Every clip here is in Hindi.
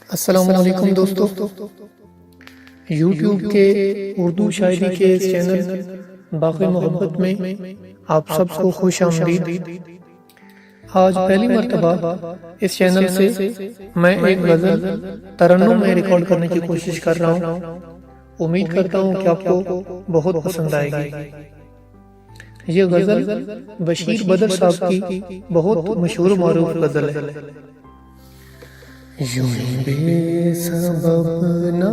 अस्सलाम वालेकुम दोस्तों, यूट्यूब के उर्दू शायरी के इस चैनल बाक़ी मोहब्बत में आप सबको खुश आमदीद। आज पहली मर्तबा इस चैनल से मैं एक गज़ल तरन्नुम में रिकॉर्ड करने की कोशिश कर रहा हूँ। उम्मीद करता हूँ कि आपको बहुत पसंद आएगी। ये गज़ल बशीर बदर साहब की बहुत मशहूर मारूफ गज़ल है। यूं ही बेसबब ना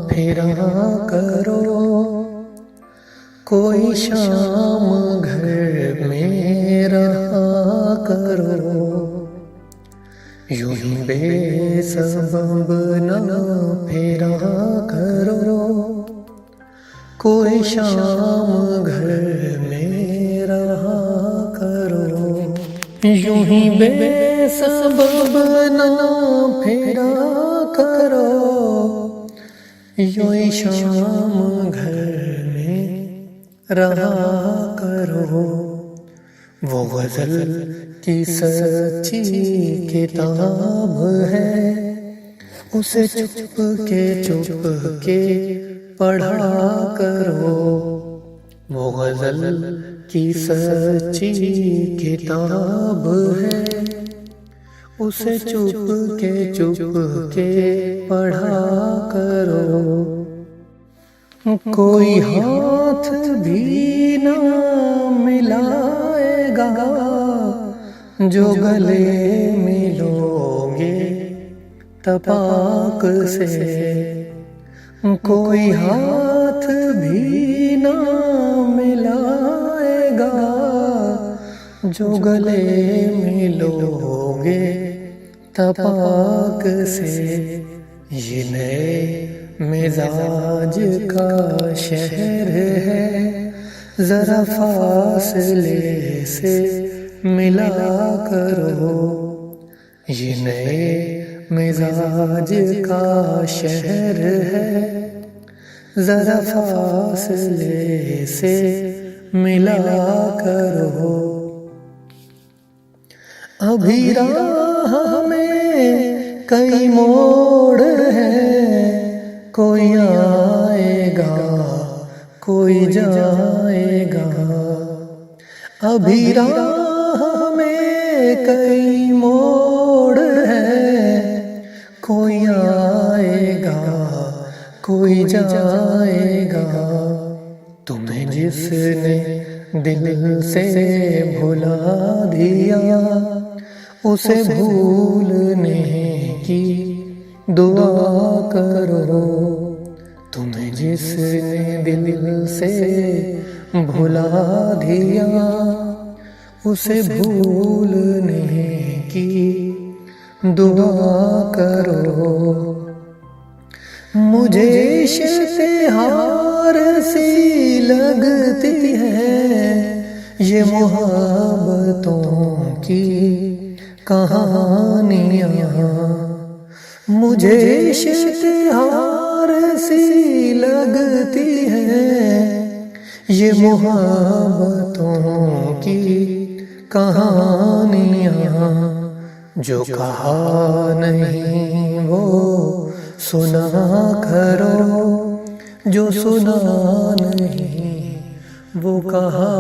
फेरा करो, कोई शाम घर में रहा करो। यूं ही बेसबब ना फेरा करो, कोई शाम घर में रहा करो। यूं ही बेसबब ना फेरा करो, यूं ही शाम घर में रहा करो। वो गज़ल की सच्ची किताब है, उसे चुप के पढ़ा करो। वो गज़ल की सच्ची किताब है, उसे चुप के पढ़ा करो। कोई हाथ भी ना मिलाएगा जो गले मिलोगे तपाक से। कोई हाथ भी ना मिलाएगा जो गले मिलोगे तपाक से। ये नए मिजाज का शहर है, जरा फासले से मिला करो। ये नए मिजाज का शहर है, जरा फासले से मिला करो। अभी राह में कई मोड़ हैं, कोई आएगा कोई जाएगा। अभी राह में कई मोड़ हैं, कोई आएगा कोई जाएगा। तुम्हें जिसने दिल से भुला दिया, उसे भूलने की दुआ करो। तुम्हें जिसने दिल से भुला दिया, उसे भूलने की दुआ करो। मुझे इश्तिहार सी लगती है ये मोहब्बतों की कहानियाँ। मुझे इश्तिहार सी लगती है ये मोहब्बतों की कहानियाँ। जो कहा नहीं वो सुना करो, जो सुना नहीं वो कहा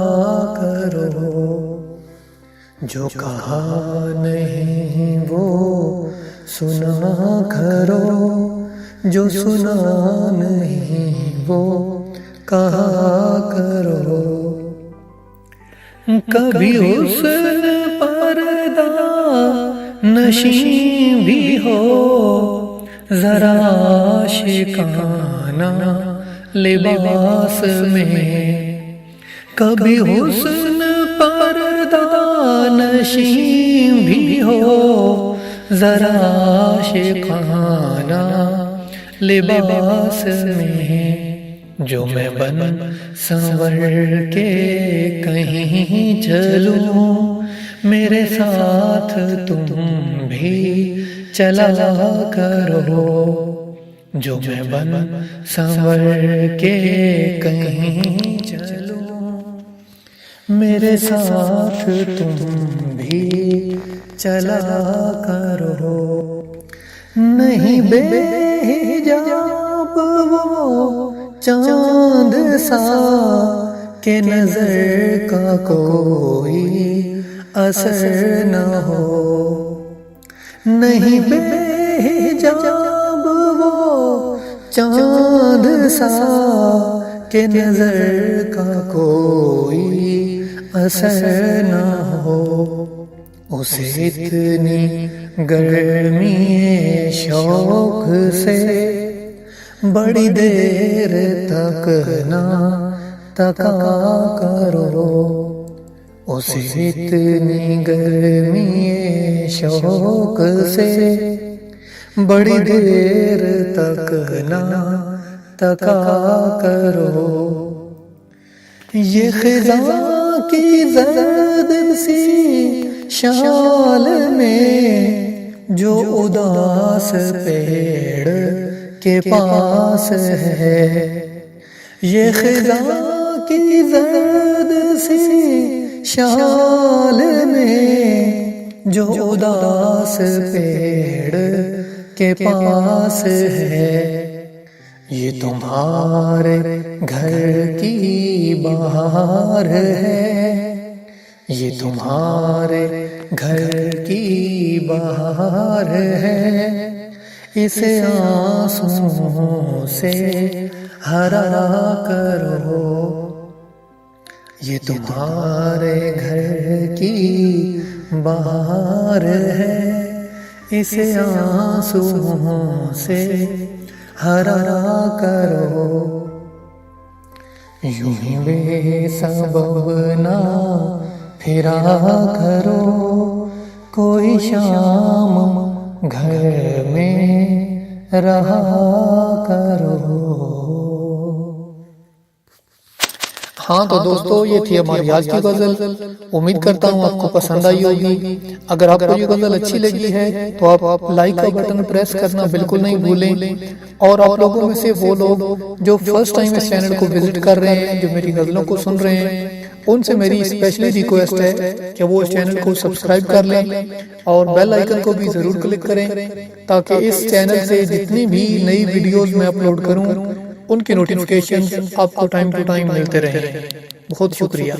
करो। जो कहा नहीं वो सुना करो, जो सुना नहीं वो कहा करो। कभी हुस्न पर्दा नशी भी हो, जरा आशिकाना लिबास में। कभी हुस्न पर्दा नशी भी हो, जरा आशिकाना लिबास में। जो मैं बन संवर के कहीं चलूं, मेरे साथ तुम भी चला करो। जो मैं बन संवर के कहीं चलूं, मेरे साथ तुम भी चला करो। नहीं बेहिजाब वो चांद सा के नजर का कोई असर न हो। नहीं बेहिजाब वो चांद सा के नजर का कोई असर न हो। उसे इतनी गर्मी शौक से बड़ी देर तक ना तका करो। उसे इतनी गर्मी शौक से बड़ी देर तक ना तका करो। ये खिज़ां की जर्द सी शाल में जो उदास पेड़ के पास है। ये खिज़ां की जर्द सी शाल में जो उदास पेड़ के पास है। ये तुम्हारे घर की बहार है। ये तुम्हारे घर की बहार है। इसे आंसुओं से हरा करो। ये तुम्हारे घर की बहार है। इसे आंसुओं से हरा करो। यूं ही बेसबब ना फिरा करो। कोई शाम घर में रहा करो। हाँ तो दोस्तों, ये थी हमारी आज की गजल। उम्मीद करता हूँ आपको पसंद आई होगी। अगर आपको ये गजल अच्छी लगी है तो आप लाइक का बटन प्रेस करना बिल्कुल नहीं भूलें। और आप लोगों में से वो लोग जो फर्स्ट टाइम इस चैनल को विजिट कर रहे हैं, जो मेरी गजलों को सुन रहे हैं, उनसे मेरी स्पेशली रिक्वेस्ट है कि वो इस चैनल को सब्सक्राइब कर लें और बेल आइकन को भी जरूर क्लिक करें, ताकि इस चैनल से जितनी भी नई वीडियोस मैं अपलोड करूं उनकी नोटिफिकेशन आपको टाइम टू टाइम मिलते रहें। बहुत शुक्रिया।